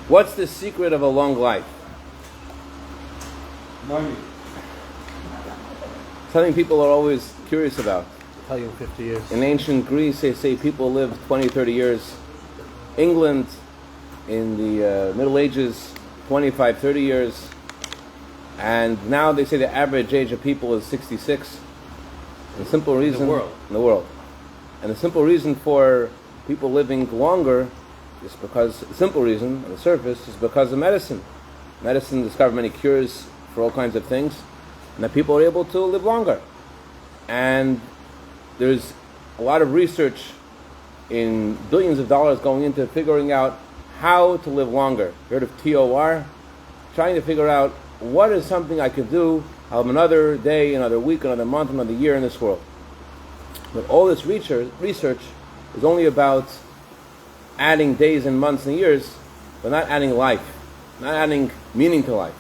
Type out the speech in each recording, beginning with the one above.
What's the secret of a long life? Money. Something people are always curious about. I'll tell you in 50 years. In ancient Greece, they say people lived 20, 30 years. England, in the Middle Ages, 25, 30 years. And now they say the average age of people is 66. And the simple reason... In the world. In the world. And the simple reason for people living longer is because... The simple reason, on the surface, is because of medicine. Medicine discovered many cures for all kinds of things. And that people are able to live longer. And there's a lot of research in billions of dollars going into figuring out how to live longer. You heard of TOR? Trying to figure out what is something I could do. I'll have another day, another week, another month, another year in this world. But all this research is only about adding days and months and years, but not adding life, not adding meaning to life.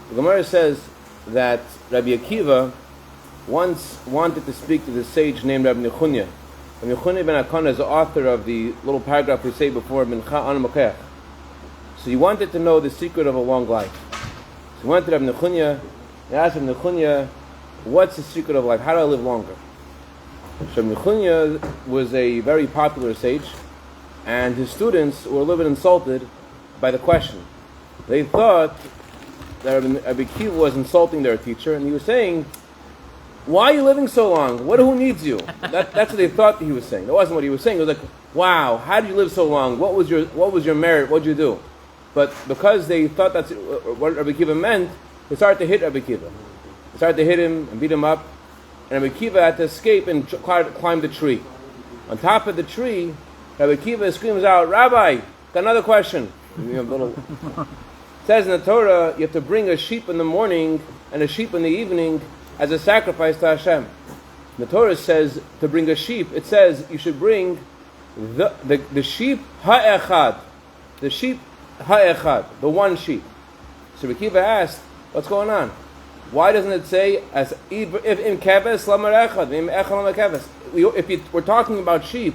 The Gemara says that Rabbi Akiva once wanted to speak to the sage named Rabbi Nechunya. Rabbi Nechunya ben Akana is the author of the little paragraph we say before, Mincha An Makech. So he wanted to know the secret of a long life. So he went to Rabbi Nechunya, he asked Rabbi Nechunya, what's the secret of life? How do I live longer? So Rabbi Nechunya was a very popular sage, and his students were a little bit insulted by the question. They thought that Rabbi Akiva was insulting their teacher, and he was saying, why are you living so long? Who needs you? That's what they thought he was saying. That wasn't what he was saying. It was like, wow, how did you live so long? What was your merit? What did you do? But because they thought that's what Rabbi Akiva meant, they started to hit Rabbi Akiva. They started to hit him and beat him up. And Rabbi Akiva had to escape and climb the tree. On top of the tree, Rabbi Akiva screams out, Rabbi, got another question. It says in the Torah, you have to bring a sheep in the morning and a sheep in the evening as a sacrifice to Hashem. The Torah says to bring a sheep. It says you should bring the sheep ha'echad. The sheep ha'echad. The one sheep. So Rabbi Akiva asked, what's going on? Why doesn't it say, as if in keves lamar echad, im echad lamar keves? If we're talking about sheep,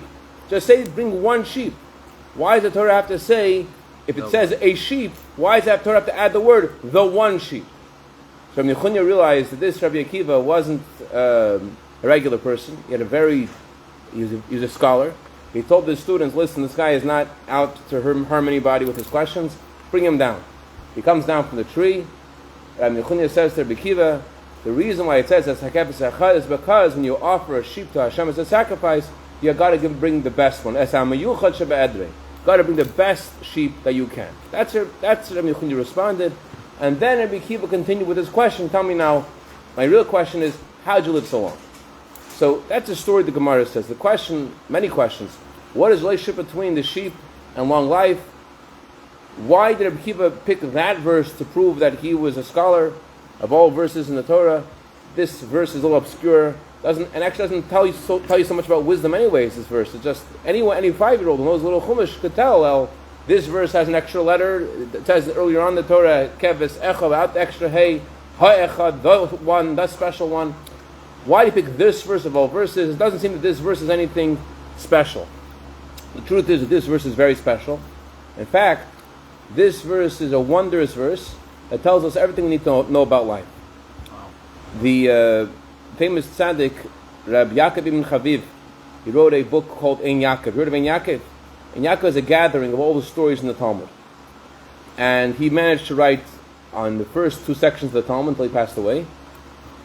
just say bring one sheep. Why does the Torah have to say, if it says a sheep, why does the Torah have to add the word, the one sheep? So Rabbi Nechunya realized that this Rabbi Akiva wasn't a regular person. He was a scholar. He told his students, listen, this guy is not out to harm anybody with his questions. Bring him down. He comes down from the tree. Rabbi Nechunya says to Rabbi Akiva, the reason why it says as hakefes echad is because when you offer a sheep to Hashem as a sacrifice, you got to bring the best one. Es hamayuchad shebe'edrei. Got to bring the best sheep that you can. That's what Rabbi Nechunya responded. And then Rabbi Akiva continued with his question. Tell me now, my real question is, how did you live so long? So that's a story the Gemara says. The question, many questions. What is the relationship between the sheep and long life? Why did Rabbi Akiva pick that verse to prove that he was a scholar of all verses in the Torah? This verse is a little obscure. Actually doesn't tell you so much about wisdom anyways, this verse. It's just, any 5-year-old who knows a little Chumash could tell, well, this verse has an extra letter. It says earlier on the Torah, keves echad, without the extra hey, ha'echad, the one, the special one. Why do you pick this verse of all verses? It doesn't seem that this verse is anything special. The truth is that this verse is very special. In fact, this verse is a wondrous verse that tells us everything we need to know about life. Wow. The famous tzaddik, Rabbi Yaakov ibn Chaviv, he wrote a book called Ein Yaakov. You heard of Ein Yaakov? Ein Yaakov is a gathering of all the stories in the Talmud. And he managed to write on the first 2 sections of the Talmud until he passed away.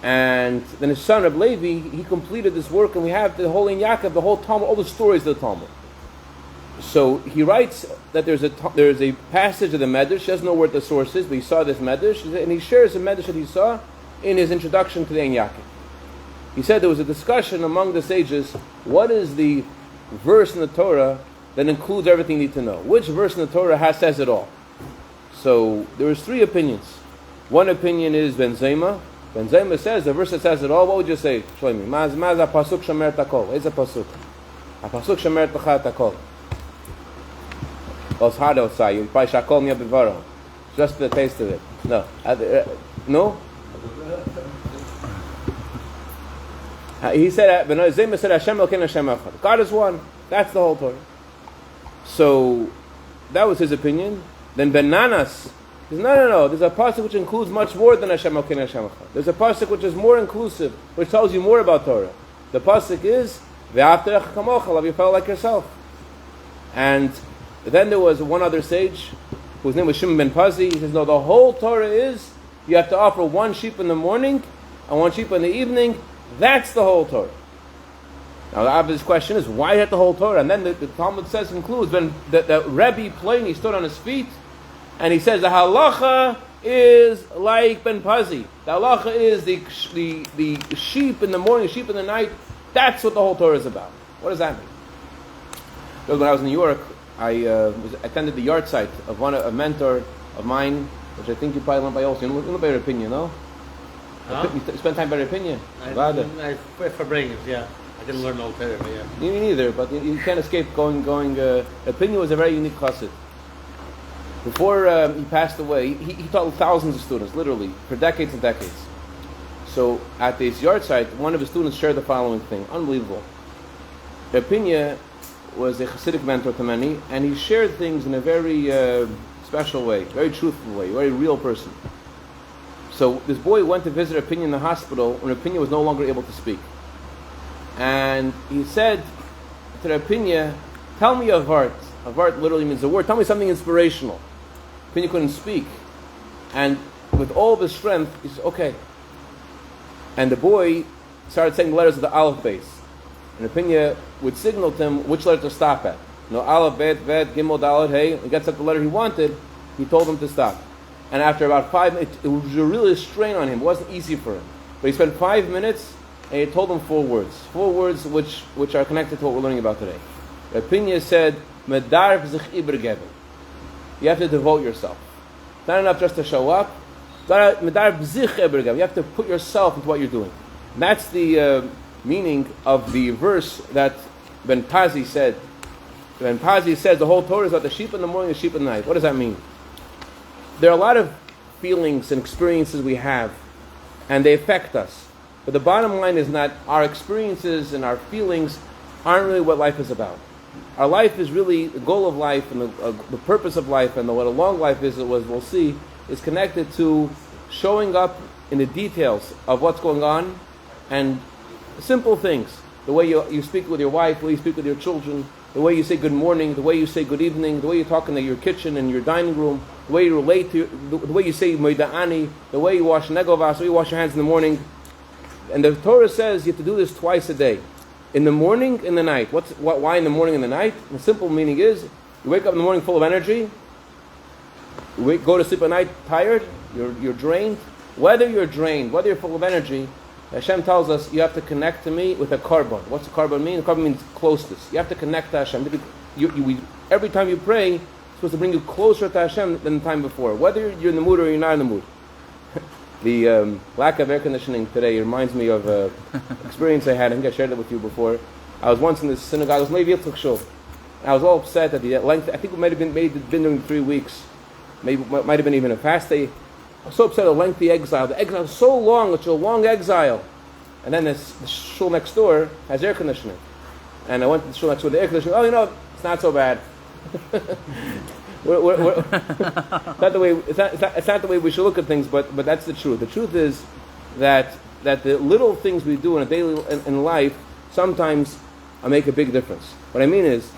And then his son, Rabbi Levi, he completed this work, and we have the whole Ein Yaakov, the whole Talmud, all the stories of the Talmud. So he writes that there's a passage of the Medrash. He doesn't know where the source is, but he saw this Medrash, and he shares the Medrash that he saw in his introduction to the Ein Yaakov. He said there was a discussion among the sages, what is the verse in the Torah that includes everything you need to know? Which verse in the Torah says it all? So there was 3 opinions. One opinion is Ben Zoma. Ben Zoma says the verse that says it all. What would you say? Show me. Maz pasuk shomer takol. It's a pasuk. A pasuk shomer takol. Well, it's hard outside. You probably shakol mi abivaro. Just for the taste of it. No. No? He said, Ben Zoma said, Hashem elkeinu Hashem echad. God is one. That's the whole Torah. So that was his opinion. then bananas. He says, no. There's a pasuk which includes much more than Hashem Elokeinu Hashem Echad. There's a pasuk which is more inclusive, which tells you more about Torah. The pasuk is ve'afterecha kamocha, love your fellow like yourself. And then there was one other sage whose name was Shimon ben Pazi. He says, no, the whole Torah is you have to offer one sheep in the morning and one sheep in the evening. That's the whole Torah. Now the obvious question is, why is that the whole Torah? And then the Talmud concludes when the Rebbe Pliny stood on his feet and he says the halacha is like Ben Pazi. The halacha is the sheep in the morning, sheep in the night. That's what the whole Torah is about. What does that mean? Because when I was in New York, I attended the yard site of a mentor of mine, which I think you probably learned by also. You know Better Opinion, no? Huh? You spend time Better Opinion. I for brains, yeah. I didn't learn no Torah, but yeah. Me neither, but you can't escape going. Opinion was a very unique chassid. Before he passed away, he taught thousands of students, literally, for decades and decades. So at this yard site, one of his students shared the following thing. Unbelievable. Opinion was a Hasidic mentor to many, and he shared things in a very special way, very truthful way, very real person. So this boy went to visit Opinion in the hospital when Opinion was no longer able to speak. And he said to the Opinion, tell me a vart. A vart literally means a word. Tell me something inspirational. Opinion couldn't speak. And with all of his strength, he said, okay. And the boy started saying the letters of the Aleph base. And Opinion would signal to him which letter to stop at. Aleph, Bet, Vet, Gimel, Dalet, Hey. He gets at the letter he wanted, he told him to stop. And after about 5 minutes, it was really a strain on him. It wasn't easy for him. But he spent 5 minutes and he told him 4 words. 4 words which are connected to what we're learning about today. Opinion said, Medar b'zich ibergeben. You have to devote yourself. It's not enough just to show up. Medar b'zich ibergeben. You have to put yourself into what you're doing. And that's the meaning of the verse that Ben Pazi said. Ben Pazi says the whole Torah is about the sheep in the morning and the sheep in the night. What does that mean? There are a lot of feelings and experiences we have, and they affect us. But the bottom line is not our experiences and our feelings aren't really what life is about. Our life is really the goal of life and the purpose of life, and what a long life is, we'll see, is connected to showing up in the details of what's going on and simple things. The way you speak with your wife, the way you speak with your children, the way you say good morning, the way you say good evening, the way you talk in your kitchen and your dining room, the way you relate to, the way you say Moida'ani, the way you wash negovas, the way you wash your hands in the morning. And the Torah says you have to do this twice a day. In the morning, in the night. Why in the morning and the night? The simple meaning is, you wake up in the morning full of energy, go to sleep at night tired, you're drained. Whether you're drained, whether you're full of energy, Hashem tells us you have to connect to me with a carbon. What's a carbon mean? A carbon means closeness. You have to connect to Hashem. Every time you pray, it's supposed to bring you closer to Hashem than the time before. Whether you're in the mood or you're not in the mood. The lack of air conditioning today reminds me of an experience I had. I think I shared it with you before. I was once in this synagogue. It was Levi Yitzchak Shul. I was all upset at the length. I think it might have been during 3 weeks. Maybe it might have been even a fast day. I was so upset at the lengthy exile. The exile was so long. It's a long exile. And then the shul next door has air conditioning. And I went to the shul next door. The air conditioning. Oh, it's not so bad. It's not the way we should look at things, but that's the truth. The truth is that the little things we do in a daily in life sometimes make a big difference. What I mean is,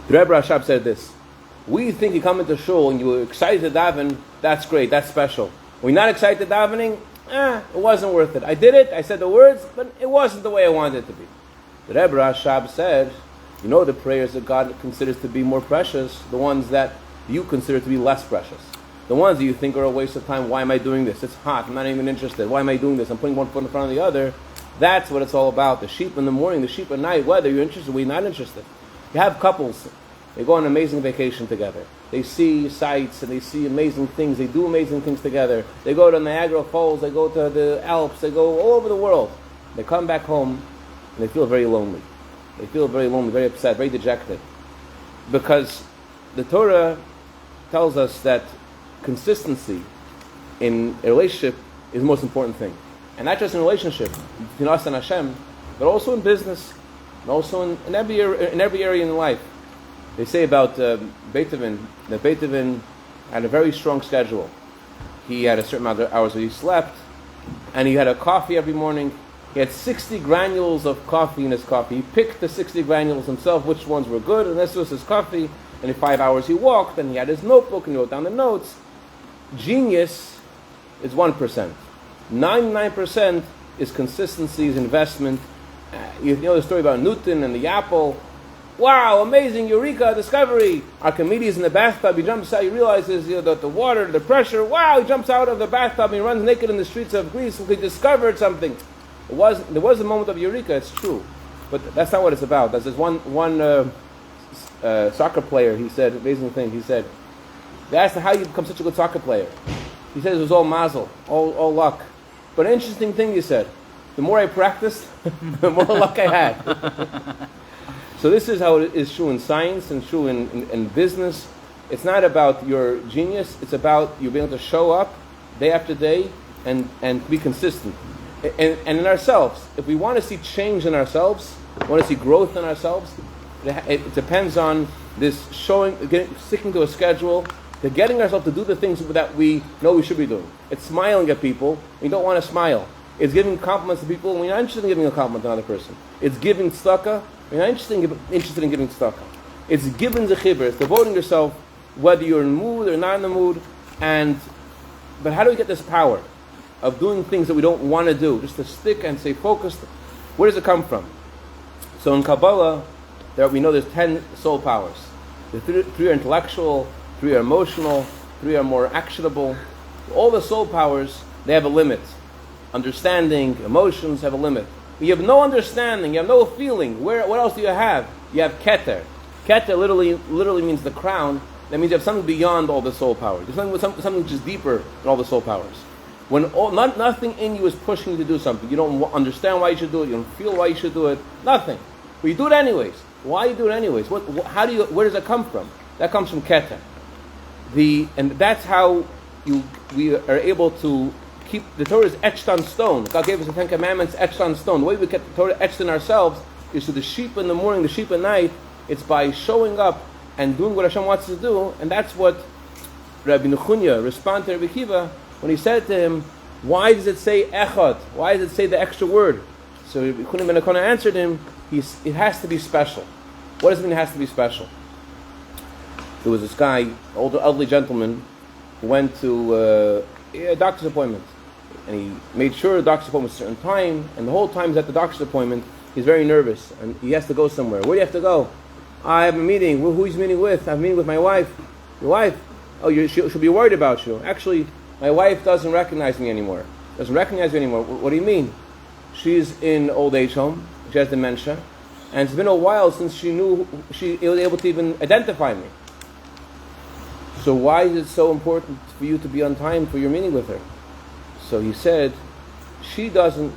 the Rebbe Rashab said this: we think you come into shul and you're excited to daven, that's great, that's special. When you're not excited to davening, it wasn't worth it. I did it, I said the words, but it wasn't the way I wanted it to be. The Rebbe Rashab said, you know the prayers that God considers to be more precious, the ones that you consider to be less precious. The ones that you think are a waste of time. Why am I doing this? It's hot, I'm not even interested. Why am I doing this? I'm putting one foot in front of the other. That's what it's all about. The sheep in the morning, the sheep at night, whether you're interested or you're not interested. You have couples, they go on an amazing vacation together. They see sights and they see amazing things. They do amazing things together. They go to Niagara Falls, they go to the Alps, they go all over the world. They come back home and they feel very lonely. They feel very lonely, very upset, very dejected. Because the Torah tells us that consistency in a relationship is the most important thing. And not just in a relationship, between us and Hashem, but also in business, and also in every area in life. They say about Beethoven that Beethoven had a very strong schedule. He had a certain amount of hours where he slept, and he had a coffee every morning. He had 60 granules of coffee in his coffee. He picked the 60 granules himself, which ones were good, and this was his coffee. And in 5 hours he walked, and he had his notebook, and he wrote down the notes. Genius is 1%. 99% is consistency, is investment. You know the story about Newton and the apple. Wow, amazing, eureka, discovery. Archimedes in the bathtub, he jumps out, he realizes that the water, the pressure, wow, he jumps out of the bathtub and he runs naked in the streets of Greece. He discovered something. There was a moment of eureka, it's true. But that's not what it's about. There's this one soccer player, he said, amazing thing, he said, they asked him how you become such a good soccer player. He said it was all mazel, all luck. But an interesting thing he said, the more I practiced, the more luck I had. So this is how it is true in science and true in business. It's not about your genius, it's about you being able to show up day after day and be consistent. And in ourselves, if we want to see change in ourselves, want to see growth in ourselves, it depends on this sticking to a schedule, to getting ourselves to do the things that we know we should be doing. It's smiling at people, we don't want to smile. It's giving compliments to people, we're not interested in giving a compliment to another person. It's giving tzedakah, we're not interested in giving tzedakah. It's giving zechibur, it's devoting yourself, whether you're in the mood or not in the mood. But how do we get this power of doing things that we don't want to do, just to stick and stay focused? Where does it come from? So in Kabbalah, we know there's 10 soul powers. The three are intellectual, 3 are emotional, 3 are more actionable. All the soul powers, they have a limit. Understanding, emotions have a limit. You have no understanding, you have no feeling. What else do you have? You have keter. Keter literally means the crown. That means you have something beyond all the soul powers. There's something which is deeper than all the soul powers. When nothing in you is pushing you to do something, you don't understand why you should do it, you don't feel why you should do it, nothing. But you do it anyways. Why you do it anyways? Where does that come from? That comes from keter. And that's how we are able to keep the Torah is etched on stone. God gave us the 10 Commandments etched on stone. The way we get the Torah etched in ourselves is to the sheep in the morning, the sheep at night. It's by showing up and doing what Hashem wants to do, and that's what Rabbi Nechunya responded to Rabbi Kiva when he said to him, "Why does it say echad? Why does it say the extra word?" So Rabbi Nechunya ben Akona answered him, "It has to be special." What does it mean? It has to be special. There was this guy, older elderly gentleman, who went to a doctor's appointment. And he made sure the doctor's appointment was a certain time, and the whole time he's at the doctor's appointment, he's very nervous, and he has to go somewhere. Where do you have to go? I have a meeting. Who are you meeting with? I have a meeting with my wife. Your wife? Oh, she'll be worried about you. Actually, my wife doesn't recognize me anymore. Doesn't recognize me anymore. What do you mean? She's in old age home. She has dementia. And it's been a while since she was able to even identify me. So why is it so important for you to be on time for your meeting with her? So he said, she doesn't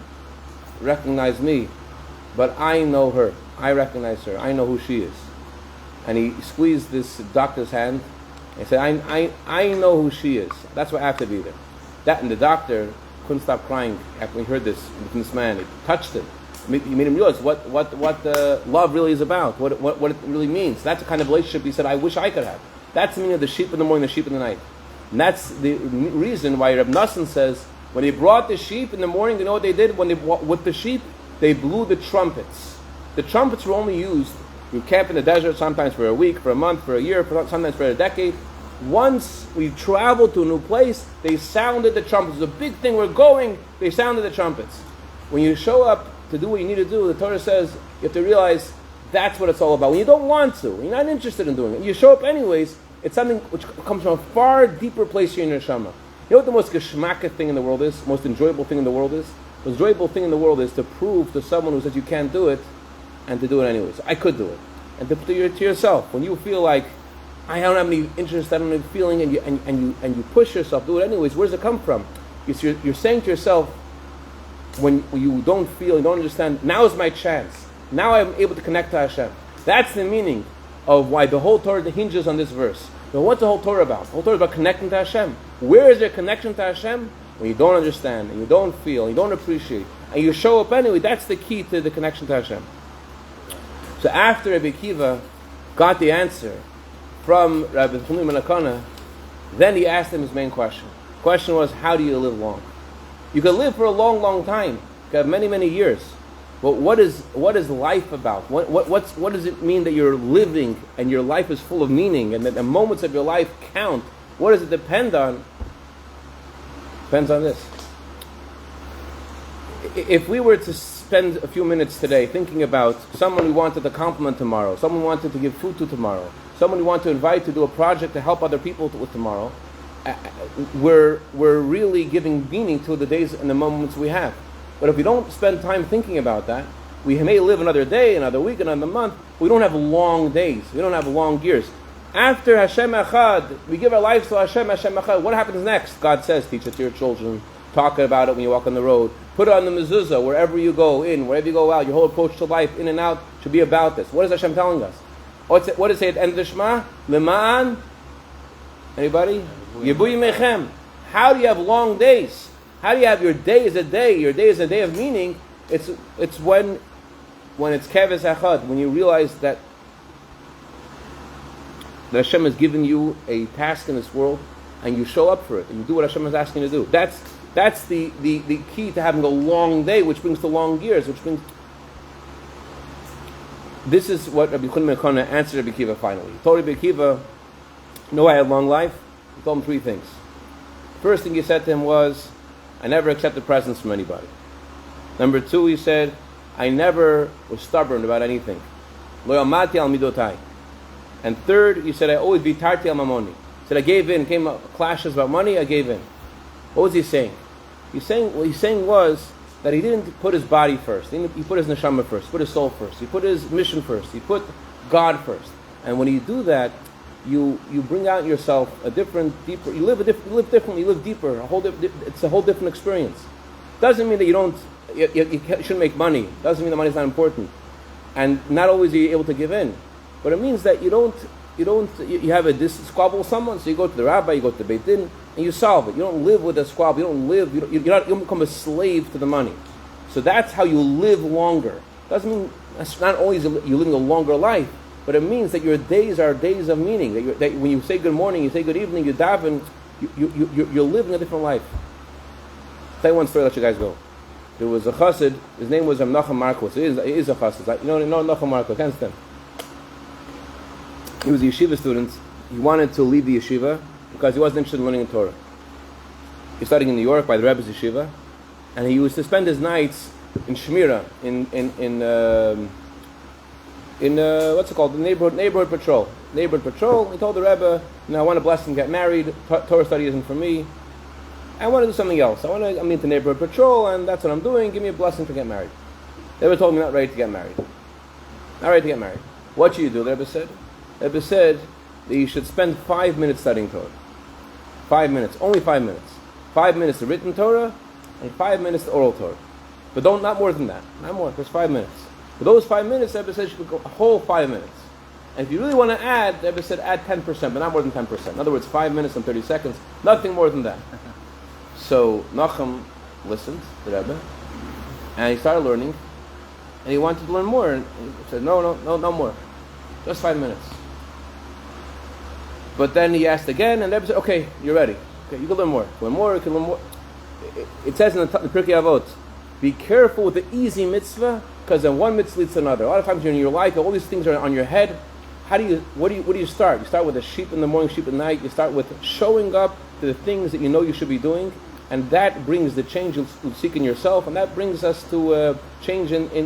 recognize me, but I know her. I recognize her. I know who she is. And he squeezed this doctor's hand and said, I know who she is. That's why I have to be there. And the doctor couldn't stop crying after he heard this from this man. It touched him. He made him realize what love really is about, what it really means. That's the kind of relationship he said, I wish I could have. That's the meaning of the sheep in the morning, the sheep in the night. And that's the reason why Reb Nassan says, when they brought the sheep in the morning, you know what they did? With the sheep, they blew the trumpets. The trumpets were only used, you camp in the desert sometimes for a week, for a month, for a year, sometimes for a decade. Once we traveled to a new place, they sounded the trumpets. It was a big thing, we're going, they sounded the trumpets. When you show up to do what you need to do, the Torah says, you have to realize that's what it's all about. When you don't want to, when you're not interested in doing it, you show up anyways, it's something which comes from a far deeper place here in your neshama. You know what the most geschmacka thing in the world is? The most enjoyable thing in the world is? The most enjoyable thing in the world is to prove to someone who says you can't do it, and to do it anyways. I could do it. And to yourself, when you feel like, I don't have any interest, I don't have any feeling, and you push yourself, do it anyways, where does it come from? You're saying to yourself, when you don't feel, you don't understand, now is my chance. Now I'm able to connect to Hashem. That's the meaning of why the whole Torah hinges on this verse. But what's the whole Torah about? The whole Torah is about connecting to Hashem. Where is there connection to Hashem? When you don't understand, and you don't feel, and you don't appreciate, and you show up anyway, that's the key to the connection to Hashem. So after Rabbi Akiva, got the answer from Rabbi Chumi Menakana, then he asked him his main question. The question was, how do you live long? You can live for a long, long time. You can have many, many years. But what is life about? What does it mean that you're living and your life is full of meaning and that the moments of your life count? What does it depend on? Depends on this. If we were to spend a few minutes today thinking about someone we wanted to compliment tomorrow, someone we wanted to give food to tomorrow, someone we want to invite to do a project to help other people with tomorrow, we're really giving meaning to the days and the moments we have. But if we don't spend time thinking about that, we may live another day, another week, another month. We don't have long days. We don't have long years. After Hashem Echad, we give our lives to Hashem Echad. What happens next? God says, teach it to your children. Talk about it when you walk on the road. Put it on the mezuzah, wherever you go in, wherever you go out. Your whole approach to life, in and out, should be about this. What is Hashem telling us? What does it say at the end of the Shema? Lema'an? Anybody? Yibuyi mechem. How do you have long days? How do you have your day is a day? Your day is a day of meaning. It's when it's keves achad, when you realize that Hashem has given you a task in this world, and you show up for it, and you do what Hashem is asking you to do. That's the key to having a long day, which brings to long years, which brings. This is what Rabbi Chumi Menakana answered Rabbi Akiva finally. He told Rabbi Akiva, I had a long life. He told him three things. First thing he said to him was, I never accepted presents from anybody. Number two, he said, I never was stubborn about anything. Lo yamati al midotai. And third, he said, I always vitarti al mamoni. He said, I gave in. Came up clashes about money, I gave in. What was he saying? What he's saying was that he didn't put his body first. He put his neshama first. He put his soul first. He put his mission first. He put God first. And when you do that, you bring out in yourself a different, deeper. You live differently. You live deeper. It's a whole different experience. Doesn't mean that you shouldn't make money. Doesn't mean that money is not important, and not always are you able to give in. But it means that you have a squabble with someone, so you go to the rabbi, you go to the Beit Din, and you solve it. You don't live with a squabble. You don't become a slave to the money. So that's how you live longer. Doesn't mean that's not always you're living a longer life. But it means that your days are days of meaning. That when you say good morning, you say good evening, you daven, you're living a different life. I'll tell you one story, let you guys go. There was a chassid, his name was Nachum Marcos. He is a chassid. You know Nachum Marcos, can't stand. He was a yeshiva student. He wanted to leave the yeshiva because he wasn't interested in learning the Torah. He was studying in New York by the Rebbe's yeshiva, and he used to spend his nights in Shmira, in what's it called? The neighborhood patrol. Neighborhood patrol. He told the Rebbe, I want to bless and get married. Torah study isn't for me. I want to do something else. I'm into neighborhood patrol, and that's what I'm doing. Give me a blessing to get married. The Rebbe told me not ready to get married. Not ready to get married. What should you do? The Rebbe said. The Rebbe said that you should spend 5 minutes studying Torah. 5 minutes. Only 5 minutes. 5 minutes to written Torah, and 5 minutes to oral Torah. But not more than that. Not more. Just 5 minutes. For those 5 minutes, the Rebbe said you should go a whole 5 minutes. And if you really want to add, the Rebbe said add 10%, but not more than 10%. In other words, 5 minutes and 30 seconds, nothing more than that. So Nachum listened to the Rebbe, and he started learning, and he wanted to learn more. And he said, no more. Just 5 minutes. But then he asked again, and the Rebbe said, okay, you're ready. Okay, you can learn more. You can learn more. It says in the Pirkei Avot, be careful with the easy mitzvah, because then one mitzvah leads to another. A lot of times you're in your life, all these things are on your head. What do you start? You start with a sheep in the morning, sheep at night. You start with showing up to the things that you know you should be doing, and that brings the change you'll seek in yourself, and that brings us to change in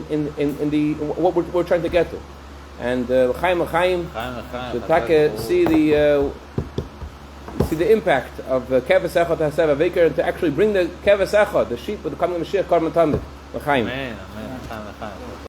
what we're trying to get to. And L'chaim, to see the impact of Keves Echad Hasev Aveker, and to actually bring the Keves Echad, the sheep with the coming of Mashiach, Kar Matamid. L'chaim. Amen.